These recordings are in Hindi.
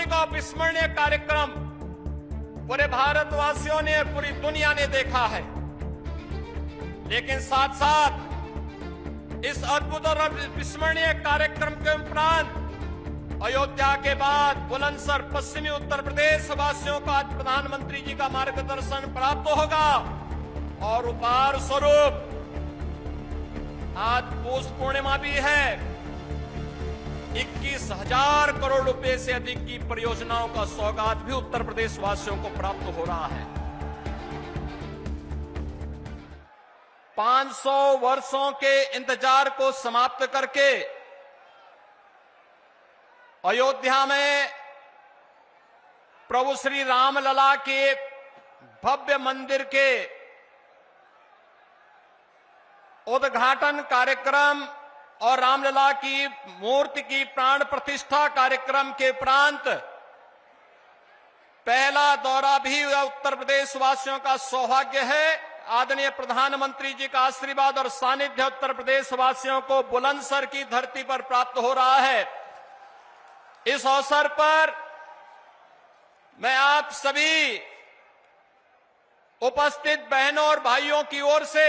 अलौकिक और विस्मरणीय कार्यक्रम पूरे भारतवासियों ने, पूरी दुनिया ने देखा है। लेकिन साथ साथ इस अद्भुत और विस्मरणीय कार्यक्रम के उपरांत अयोध्या के बाद बुलंदशहर पश्चिमी उत्तर प्रदेश वासियों को आज प्रधानमंत्री जी का मार्गदर्शन प्राप्त होगा और उपहार स्वरूप आज पौष पूर्णिमा भी है। 21,000 करोड़ रुपए से अधिक की परियोजनाओं का सौगात भी उत्तर प्रदेश वासियों को प्राप्त हो रहा है। 500 वर्षों के इंतजार को समाप्त करके अयोध्या में प्रभु श्री रामलला के भव्य मंदिर के उद्घाटन कार्यक्रम और रामलला की मूर्ति की प्राण प्रतिष्ठा कार्यक्रम के उपरांत पहला दौरा भी उत्तर प्रदेश वासियों का सौभाग्य है। आदरणीय प्रधानमंत्री जी का आशीर्वाद और सानिध्य उत्तर प्रदेश वासियों को बुलंदशहर की धरती पर प्राप्त हो रहा है। इस अवसर पर मैं आप सभी उपस्थित बहनों और भाइयों की ओर से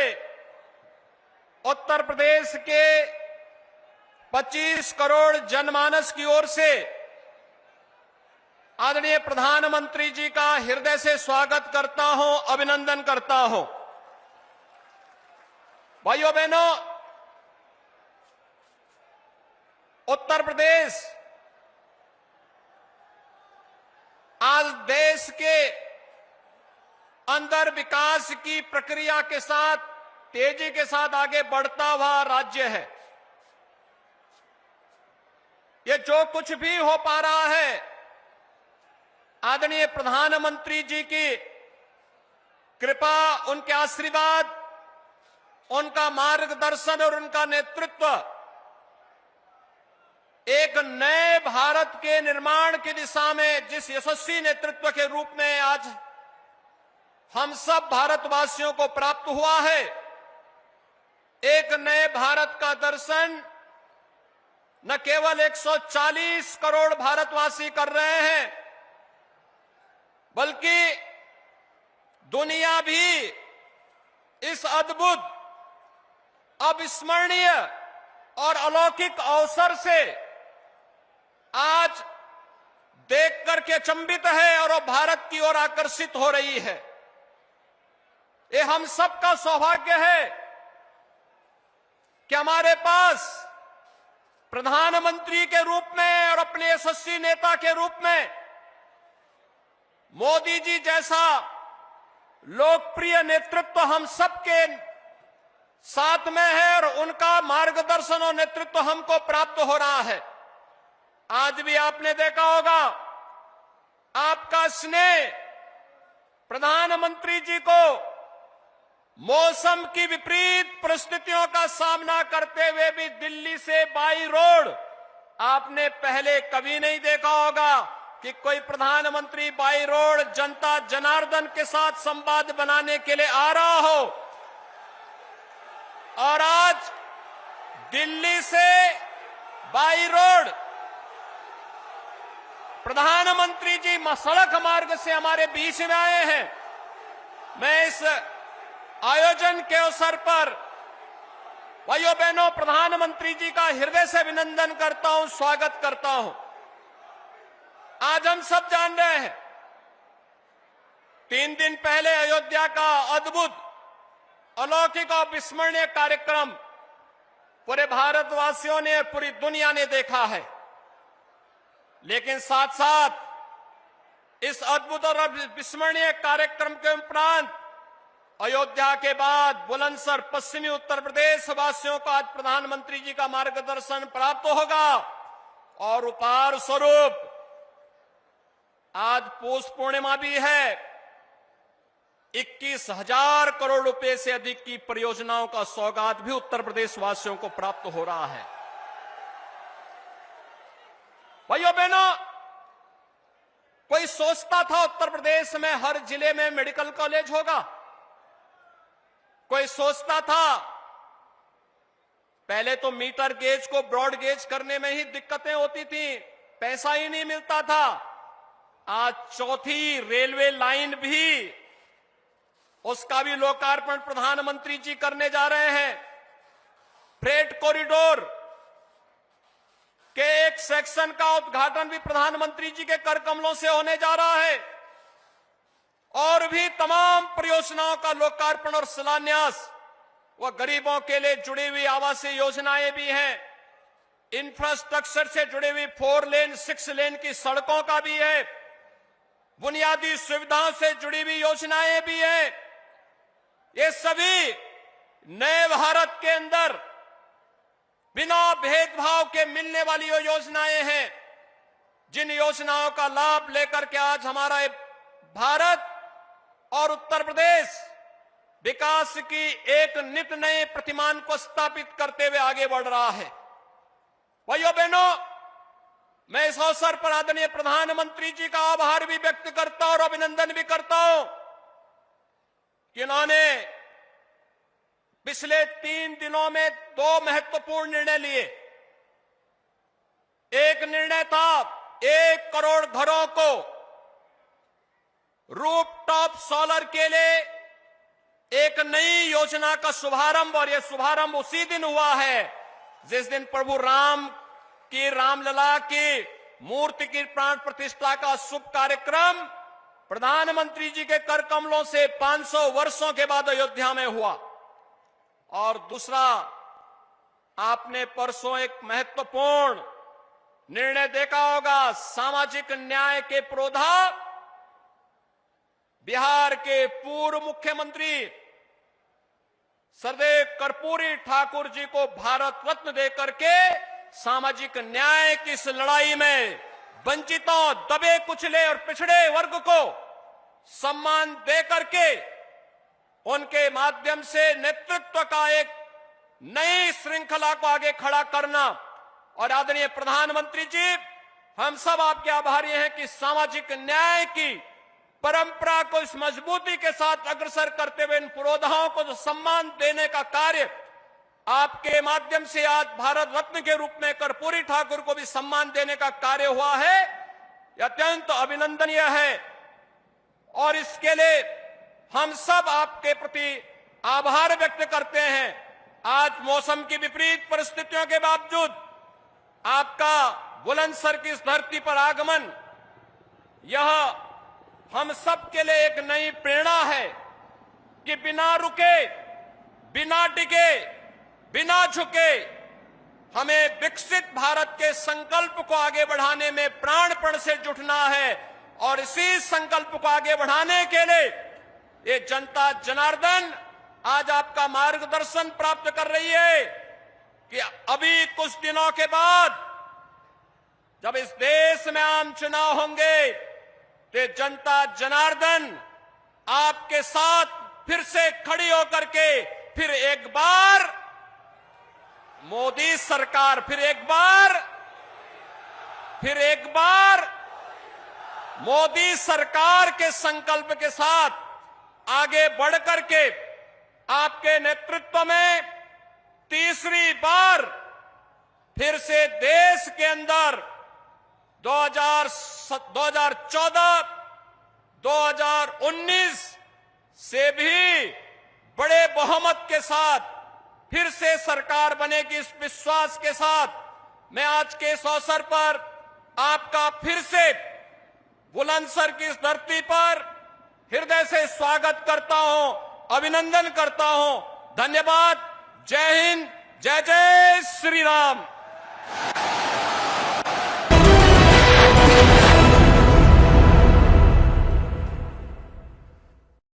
उत्तर प्रदेश के 25 करोड़ जनमानस की ओर से आदरणीय प्रधानमंत्री जी का हृदय से स्वागत करता हूं, अभिनंदन करता हूं। भाइयों बहनों, उत्तर प्रदेश आज देश के अंदर विकास की प्रक्रिया के साथ तेजी के साथ आगे बढ़ता हुआ राज्य है। ये जो कुछ भी हो पा रहा है आदरणीय प्रधानमंत्री जी की कृपा, उनके आशीर्वाद, उनका मार्गदर्शन और उनका नेतृत्व एक नए भारत के निर्माण की दिशा में जिस यशस्वी नेतृत्व के रूप में आज हम सब भारतवासियों को प्राप्त हुआ है, एक नए भारत का दर्शन न केवल 140 करोड़ भारतवासी कर रहे हैं, बल्कि दुनिया भी इस अद्भुत, अविस्मरणीय और अलौकिक अवसर से आज देख करके अचंभित है और भारत की ओर आकर्षित हो रही है। ये हम सबका सौभाग्य है कि हमारे पास प्रधानमंत्री के रूप में और अपने यशस्वी नेता के रूप में मोदी जी जैसा लोकप्रिय नेतृत्व हम सबके साथ में है और उनका मार्गदर्शन और नेतृत्व हमको प्राप्त हो रहा है। आज भी आपने देखा होगा, आपका स्नेह प्रधानमंत्री जी को मौसम की विपरीत परिस्थितियों का सामना करते हुए भी दिल्ली से बाई रोड, आपने पहले कभी नहीं देखा होगा कि कोई प्रधानमंत्री बाई रोड जनता जनार्दन के साथ संवाद बनाने के लिए आ रहा हो। और आज दिल्ली से बाई रोड प्रधानमंत्री जी सड़क मार्ग से हमारे बीच में आए हैं। मैं इस आयोजन के अवसर पर भाइयों बहनों प्रधानमंत्री जी का हृदय से अभिनंदन करता हूं, स्वागत करता हूं। आज हम सब जान रहे हैं, 3 दिन पहले अयोध्या का अद्भुत, अलौकिक और विस्मरणीय कार्यक्रम पूरे भारतवासियों ने, पूरी दुनिया ने देखा है। लेकिन साथ साथ इस अद्भुत और विस्मरणीय कार्यक्रम के उपरांत अयोध्या के बाद बुलंदशहर पश्चिमी उत्तर प्रदेश वासियों को आज प्रधानमंत्री जी का मार्गदर्शन प्राप्त होगा और उपहार स्वरूप आज पौष पूर्णिमा भी है। 21,000 करोड़ रुपए से अधिक की परियोजनाओं का सौगात भी उत्तर प्रदेश वासियों को प्राप्त हो रहा है। भाइयों बहनों, कोई सोचता था उत्तर प्रदेश में हर जिले में मेडिकल कॉलेज होगा? कोई सोचता था? पहले तो मीटर गेज को ब्रॉड गेज करने में ही दिक्कतें होती थी, पैसा ही नहीं मिलता था। आज चौथी रेलवे लाइन भी, उसका भी लोकार्पण प्रधानमंत्री जी करने जा रहे हैं। फ्रेट कॉरिडोर के एक सेक्शन का उद्घाटन भी प्रधानमंत्री जी के कर कमलों से होने जा रहा है और भी तमाम परियोजनाओं का लोकार्पण और शिलान्यास व गरीबों के लिए जुड़ी हुई आवासीय योजनाएं भी हैं। इंफ्रास्ट्रक्चर से जुड़ी हुई 4 लेन 6 लेन की सड़कों का भी है। बुनियादी सुविधाओं से जुड़ी हुई योजनाएं भी हैं। ये सभी नए भारत के अंदर बिना भेदभाव के मिलने वाली योजनाएं हैं, जिन योजनाओं का लाभ लेकर के आज हमारा भारत और उत्तर प्रदेश विकास की एक नित नए प्रतिमान को स्थापित करते हुए आगे बढ़ रहा है। भाइयों बहनों, मैं इस अवसर पर आदरणीय प्रधानमंत्री जी का आभार भी व्यक्त करता हूं और अभिनंदन भी करता हूं कि उन्होंने पिछले 3 दिनों में 2 महत्वपूर्ण निर्णय लिए। एक निर्णय था 1 करोड़ घरों को रूफटॉप सोलर के लिए एक नई योजना का शुभारंभ, और यह शुभारंभ उसी दिन हुआ है जिस दिन प्रभु राम की रामलला की मूर्ति की प्राण प्रतिष्ठा का शुभ कार्यक्रम प्रधानमंत्री जी के कर कमलों से 500 वर्षों के बाद अयोध्या में हुआ। और दूसरा, आपने परसों एक महत्वपूर्ण निर्णय देखा होगा, सामाजिक न्याय के पुरोधा बिहार के पूर्व मुख्यमंत्री सरदेव कर्पूरी ठाकुर जी को भारत रत्न देकर के सामाजिक न्याय की इस लड़ाई में वंचितों, दबे कुचले और पिछड़े वर्ग को सम्मान देकर के उनके माध्यम से नेतृत्व का एक नई श्रृंखला को आगे खड़ा करना। और आदरणीय प्रधानमंत्री जी, हम सब आपके आभारी हैं कि सामाजिक न्याय की परंपरा को इस मजबूती के साथ अग्रसर करते हुए इन पुरोधाओं को जो सम्मान देने का कार्य आपके माध्यम से आज भारत रत्न के रूप में कर्पूरी ठाकुर को भी सम्मान देने का कार्य हुआ है, यह अत्यंत अभिनंदनीय है। और इसके लिए हम सब आपके प्रति आभार व्यक्त करते हैं। आज मौसम की विपरीत परिस्थितियों के बावजूद आपका बुलंदशहर की इस धरती पर आगमन, यह हम सब के लिए एक नई प्रेरणा है कि बिना रुके, बिना टिके, बिना झुके हमें विकसित भारत के संकल्प को आगे बढ़ाने में प्राणपण से जुटना है। और इसी संकल्प को आगे बढ़ाने के लिए ये जनता जनार्दन आज आपका मार्गदर्शन प्राप्त कर रही है कि अभी कुछ दिनों के बाद जब इस देश में आम चुनाव होंगे तो जनता जनार्दन आपके साथ फिर से खड़ी होकर के फिर एक बार मोदी सरकार, फिर एक बार मोदी सरकार के संकल्प के साथ आगे बढ़कर के आपके नेतृत्व में तीसरी बार फिर से देश के अंदर 2014, 2019 से भी बड़े बहुमत के साथ फिर से सरकार बनेगी, इस विश्वास के साथ मैं आज के इस अवसर पर आपका फिर से बुलंदशहर की इस धरती पर हृदय से स्वागत करता हूं, अभिनंदन करता हूं। धन्यवाद। जय हिंद, जय जय श्री राम।